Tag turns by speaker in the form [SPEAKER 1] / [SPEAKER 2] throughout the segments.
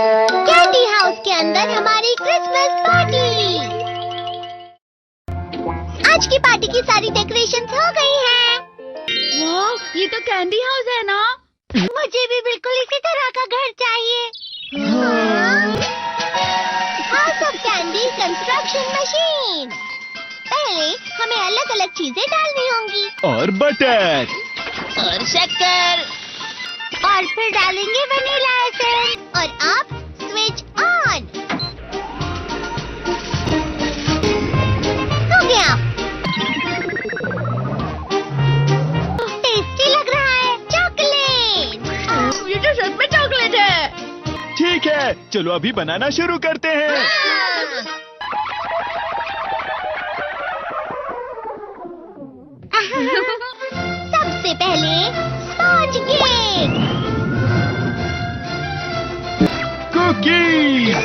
[SPEAKER 1] Candy house के अंदर हमारी क्रिसमस पार्टी। आज की पार्टी की सारी डेकोरेशंस हो गई हैं।
[SPEAKER 2] वाह, ये तो कैंडी हाउस है ना?
[SPEAKER 1] मुझे भी बिल्कुल इसी तरह का घर चाहिए। House of candy construction machine. पहले हमें अलग अलग चीजें डालनी होंगी
[SPEAKER 3] और बटर
[SPEAKER 1] और शक्कर, और फिर डालेंगे वनीला एसेंस और अब स्विच ऑन। हो गया। टेस्टी लग रहा है। चॉकलेट।
[SPEAKER 2] ये तो सच में चॉकलेट है।
[SPEAKER 3] ठीक है, चलो अभी बनाना शुरू करते हैं।
[SPEAKER 1] सबसे पहले स्पॉन्ज केक,
[SPEAKER 3] कुकीज,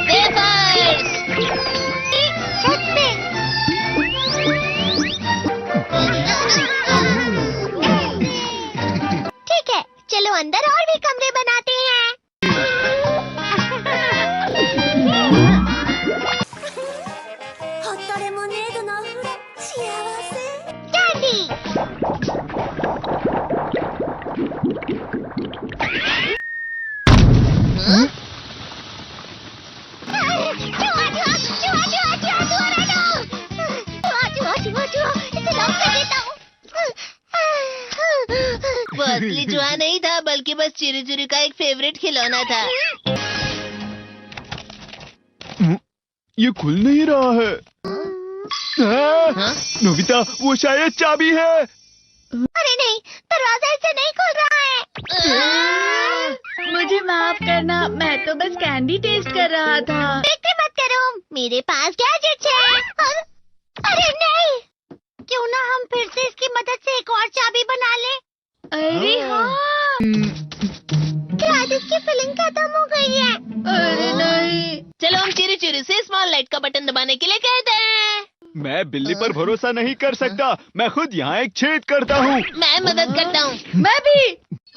[SPEAKER 1] वेफर्स, छत पे। ठीक है, चलो अंदर और भी कमरे बनाते हैं। कैंडी।
[SPEAKER 4] वो असली चूहा नहीं था, बल्कि बस चिरी चिरी का एक फेवरेट खिलौना था।
[SPEAKER 3] ये खुल नहीं रहा है। नोबिता, वो शायद चाबी है।
[SPEAKER 1] अरे नहीं, दरवाजा ऐसे नहीं खुल रहा है।
[SPEAKER 2] मुझे माफ करना, मैं तो बस कैंडी टेस्ट कर रहा था।
[SPEAKER 1] फिक्र मत करो, मेरे पास गैजेट्स हैं। अरे नहीं, क्यों ना हम फिर से इसकी मदद से एक और चाबी बना लें।
[SPEAKER 2] अरे हाँ।
[SPEAKER 1] शायद इसकी फिलिंग खत्म हो गई है।
[SPEAKER 2] अरे नहीं।
[SPEAKER 4] चलो हम चिरी चिरी से स्मॉल लाइट का बटन दबाने के लिए कहते हैं।
[SPEAKER 3] मैं बिल्ली पर भरोसा नहीं कर सकता। मैं खुद यहाँ एक छेद करता हूँ।
[SPEAKER 4] मैं मदद करता हूँ।
[SPEAKER 2] मैं भी।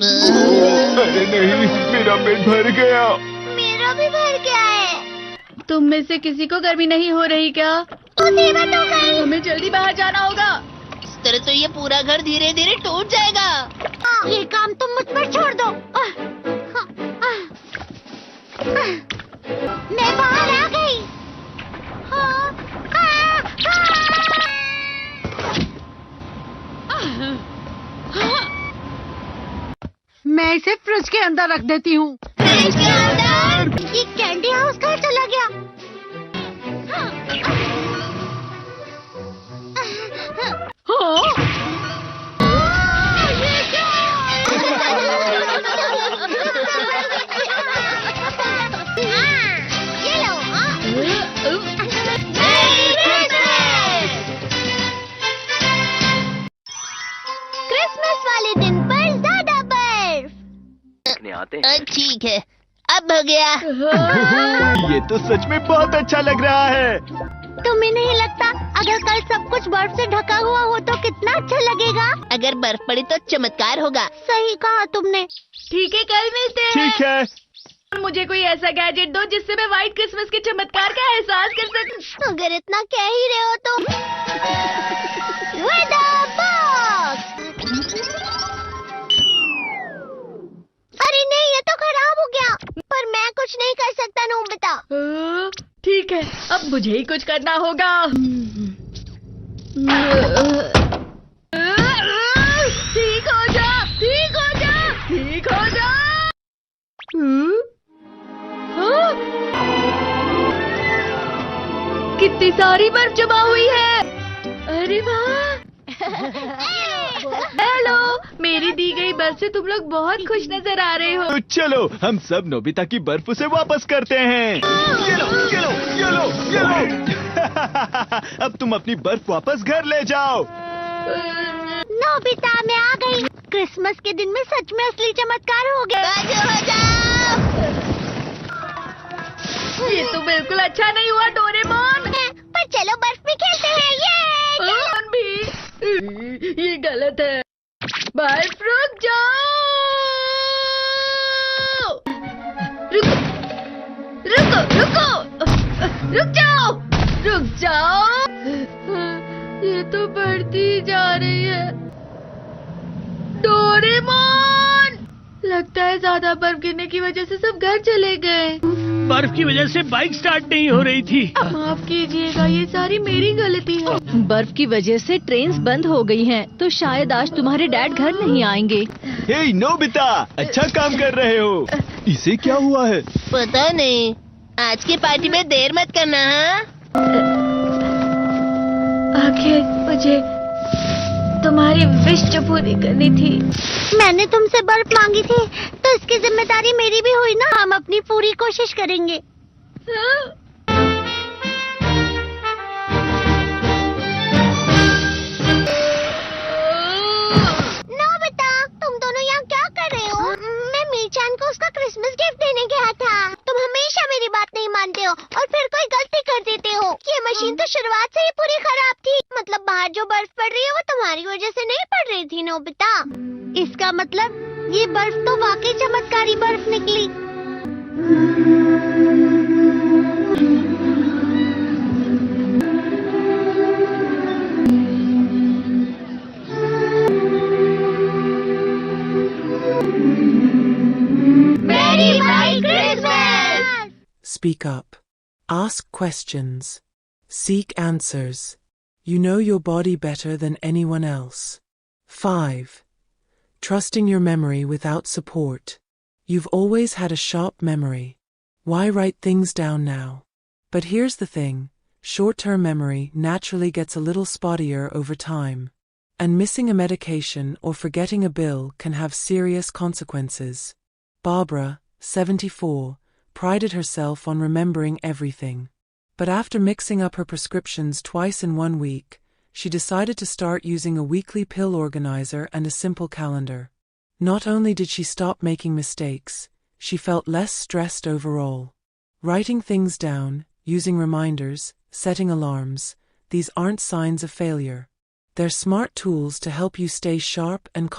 [SPEAKER 3] अरे नहीं, मेरा पेट भर गया।
[SPEAKER 1] मेरा भी भर गया है।
[SPEAKER 2] तुम में से किसी को गर्मी नहीं हो रही क्या?
[SPEAKER 1] मुसीबत हो गई।
[SPEAKER 2] हमें जल्दी बाहर जाना होगा।
[SPEAKER 4] इस तरह तो ये पूरा घर धीरे धीरे टूट जाएगा।
[SPEAKER 1] ये काम तुम मुझ पर छोड़ दो। मैं बाहर आ गई।
[SPEAKER 2] मैं इसे फ्रिज के अंदर रख देती हूँ।
[SPEAKER 1] फ्रिज के अंदर? ये कैंडी हाउस कहाँ चला गया? ये क्या? ये लो। क्रिसमस वाले दिन पर ज्यादा बर्फ।
[SPEAKER 4] ठीक है, अब हो गया।
[SPEAKER 3] ये तो सच में बहुत अच्छा लग रहा है।
[SPEAKER 1] तुम्हें नहीं लगता अगर कल सब कुछ बर्फ से ढका हुआ हो तो कितना अच्छा लगेगा?
[SPEAKER 4] अगर बर्फ पड़ी तो चमत्कार होगा।
[SPEAKER 1] सही कहा तुमने।
[SPEAKER 2] ठीक है, कल मिलते हैं।
[SPEAKER 3] ठीक है।
[SPEAKER 2] मुझे कोई ऐसा गैजेट दो जिससे मैं व्हाइट क्रिसमस के चमत्कार का एहसास कर सकूं।
[SPEAKER 1] अगर इतना कह ही रहे हो तो वेदर बॉक्स। अरे नहीं, ये तो खराब हो गया। पर मैं कुछ नहीं कर सकता नोबिता।
[SPEAKER 2] ठीक है, अब मुझे ही कुछ करना होगा। ठीक हो जा, ठीक हो जा, ठीक हो जा। कितनी सारी बर्फ जमा हुई है। अरे वाह। हेलो, मेरी दी गई बर्फ से तुम लोग बहुत खुश नजर आ रहे हो।
[SPEAKER 3] तो चलो हम सब नोबिता की बर्फ उसे वापस करते हैं। ये लो, ये लो, ये लो, ये लो। अब तुम अपनी बर्फ वापस घर ले जाओ।
[SPEAKER 1] नोबिता, मैं आ गई। क्रिसमस के दिन में सच में असली चमत्कार हो गया।
[SPEAKER 2] ये तो बिल्कुल अच्छा नहीं हुआ डोरेमोन।
[SPEAKER 1] पर चलो बर्फ में खेलते हैं। ये
[SPEAKER 2] भी ये गलत है। बर्फ रुक जाओ। रुक रुक जाओ, रुक जाओ। ये तो बढ़ती ही जा रही है। डोरेमोन, लगता है ज्यादा बर्फ गिरने की वजह से सब घर चले गए।
[SPEAKER 5] बर्फ की वजह से बाइक स्टार्ट नहीं हो रही थी।
[SPEAKER 2] माफ कीजिएगा, ये सारी मेरी गलती है।
[SPEAKER 6] बर्फ की वजह से ट्रेन्स बंद हो गई हैं, तो शायद आज तुम्हारे डैड घर नहीं आएंगे।
[SPEAKER 3] हे नोबिता, अच्छा काम कर रहे हो। इसे क्या हुआ है?
[SPEAKER 4] पता नहीं, आज की पार्टी में देर मत करना। हाँ,
[SPEAKER 2] आखिर मुझे तुम्हारी विश जो पूरी करनी थी।
[SPEAKER 1] मैंने तुमसे बर्फ मांगी थी, तो इसकी जिम्मेदारी मेरी भी हुई ना। हम अपनी पूरी कोशिश करेंगे। नोबिता, तुम दोनों यहाँ क्या कर रहे हो? मैं मीचान को उसका क्रिसमस गिफ्ट देने गया था। तुम हमेशा मेरी बात नहीं मानते हो और फिर कोई गलती कर देते हो। ये मशीन तो शुरुआत से ही पूरी खराब थी। मतलब बाहर जो बर्फ पड़ रही है वो तुम्हारी वजह से नहीं पड़ रही थी नोबिता। इसका मतलब ये बर्फ तो वाकई चमत्कारी बर्फ निकली। मेरी भाई Christmas.
[SPEAKER 7] Speak up. Ask questions. Seek answers. You know your body better than anyone else. 5. Trusting your memory without support. You've always had a sharp memory. Why write things down now? But here's the thing. Short-term memory naturally gets a little spottier over time. And missing a medication or forgetting a bill can have serious consequences. Barbara, 74, prided herself on remembering everything. But after mixing up her prescriptions twice in 1 week, she decided to start using a weekly pill organizer and a simple calendar. Not only did she stop making mistakes, she felt less stressed overall. Writing things down, using reminders, setting alarms, these aren't signs of failure. They're smart tools to help you stay sharp and